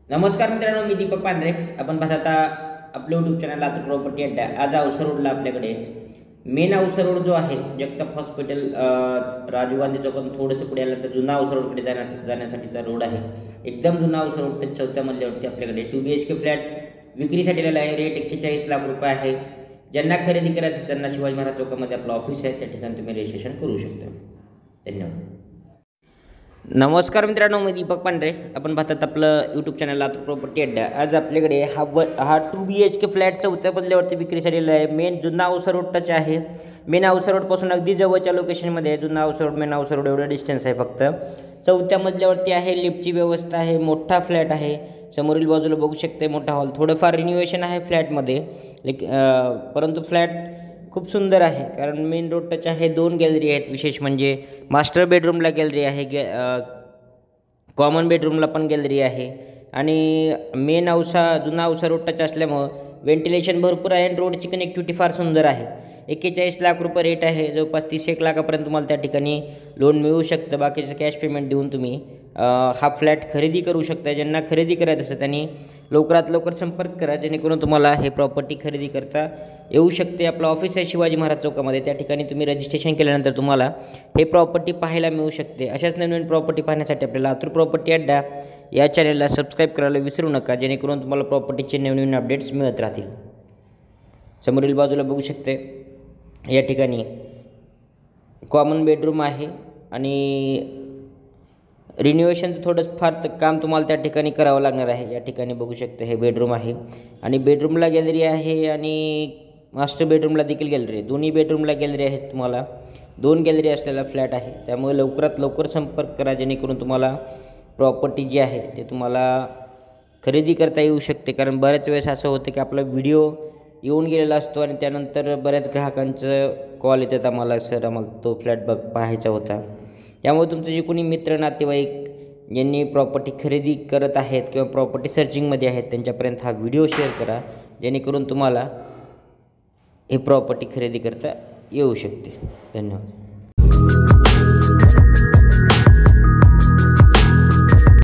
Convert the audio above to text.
नमस्कार मित्रांनो, मी दीपक पांढरे. आपण पाहता आता आपलं यूट्यूब चॅनल लातूर प्रॉपर्टी अड्डा. आज अवसर रोडला आपल्याकडे मेन अवसर रोड जो आहे जगताप हॉस्पिटल राजीव गांधी चौकातून थोडंसं पुढे आलं तर जुना अवसर रोडकडे जाण्यासाठीचा रोड आहे. एकदम जुना अवसर रोड 4थ्या मजल्यावरती आपल्याकडे 2 BHK फ्लॅट विक्रीसाठी आलेला आहे. रेट 41 लाख रुपये आहे. ज्यांना खरेदी करायचं त्यांना शिवाजी महाराज चौकामध्ये आपलं ऑफिस आहे, त्या ठिकाणी तुम्ही रजिस्ट्रेशन करू शकता. धन्यवाद. नमस्कार मित्रांनो, मी दीपक पांढरे. आपण पाहतात आपलं यूट्यूब चॅनल लातूर प्रॉपर्टी अड्डा. आज आपल्याकडे हा 2 BHK फ्लॅट 4थ्या मजल्यावरती विक्रीसाठी आलेला आहे. मेन जुना अवसर रोड टच आहे. मेन अवसर रोडपासून अगदी जवळच्या लोकेशनमध्ये आहे. जुना अवसर रोड मेन अवसर रोड एवढं डिस्टन्स आहे. फक्त 4थ्या मजल्यावरती आहे. लिफ्टची व्यवस्था आहे. मोठा फ्लॅट आहे. समोरील बाजूला बघू शकते मोठा हॉल. थोडंफार रिन्युएशन आहे फ्लॅटमध्ये, परंतु फ्लॅट खूप सुंदर आहे. कारण मेन रोड टच आहे. 2 गॅलरी आहेत. विशेष म्हणजे मास्टर बेडरूमला गॅलरी आहे, कॉमन बेडरूमला पण गॅलरी आहे. आणि मेन जुना अवसा रोड टच असल्यामुळं व्हेंटिलेशन भरपूर आहे आणि रोडची कनेक्टिव्हिटी फार सुंदर आहे. 41 लाख रुपये रेट आहे. जवळपास 30-1 लाखापर्यंत तुम्हाला त्या ठिकाणी लोन मिळू शकतं. बाकीचं कॅश पेमेंट देऊन तुम्ही हा फ्लॅट खरेदी करू शकता. ज्यांना खरेदी करायचं असेल त्यांनी लवकरात लवकर संपर्क करा, जेणेकरून तुम्हाला हे प्रॉपर्टी खरेदी करता येऊ शकते. आपलं ऑफिस आहे शिवाजी महाराज चौकामध्ये. त्या ठिकाणी तुम्ही रजिस्ट्रेशन केल्यानंतर तुम्हाला हे प्रॉपर्टी पाहायला मिळू शकते. अशाच नवीन प्रॉपर्टी पाहण्यासाठी आपल्याला लातूर प्रॉपर्टी अड्डा या चॅनलला सबस्क्राईब करायला विसरू नका, जेणेकरून तुम्हाला प्रॉपर्टीचे नवीन अपडेट्स मिळत राहतील. समोरील बाजूला बघू शकते या ठिकाणी कॉमन बेडरूम आहे आणि रिन्युएशनचं थोडं फार काम तुम्हाला त्या ठिकाणी करावं लागणार आहे. या ठिकाणी बघू शकता हे बेडरूम आहे आणि बेडरूमला गॅलरी आहे आणि मास्टर बेडरूमला देखील गॅलरी आहे. दोन्ही बेडरूमला गॅलरी आहे. तुम्हाला 2 गॅलरी असलेला फ्लॅट आहे. त्यामुळे लवकरात लवकर संपर्क करा, जेणेकरून तुम्हाला प्रॉपर्टी जी आहे ते तुम्हाला खरेदी करता येऊ शकते. कारण बऱ्याच वेळेस असं होतं की आपला व्हिडिओ येऊन गेलेला असतो आणि त्यानंतर बऱ्याच ग्राहकांचं कॉल येतात, आम्हाला तो फ्लॅट पाहायचा होता. त्यामुळे तुमचे जे कोणी मित्र नातेवाईक ज्यांनी प्रॉपर्टी खरेदी करत आहेत किंवा प्रॉपर्टी सर्चिंगमध्ये आहेत त्यांच्यापर्यंत हा व्हिडिओ शेअर करा, जेणेकरून तुम्हाला हे प्रॉपर्टी खरेदी करता येऊ शकते. धन्यवाद.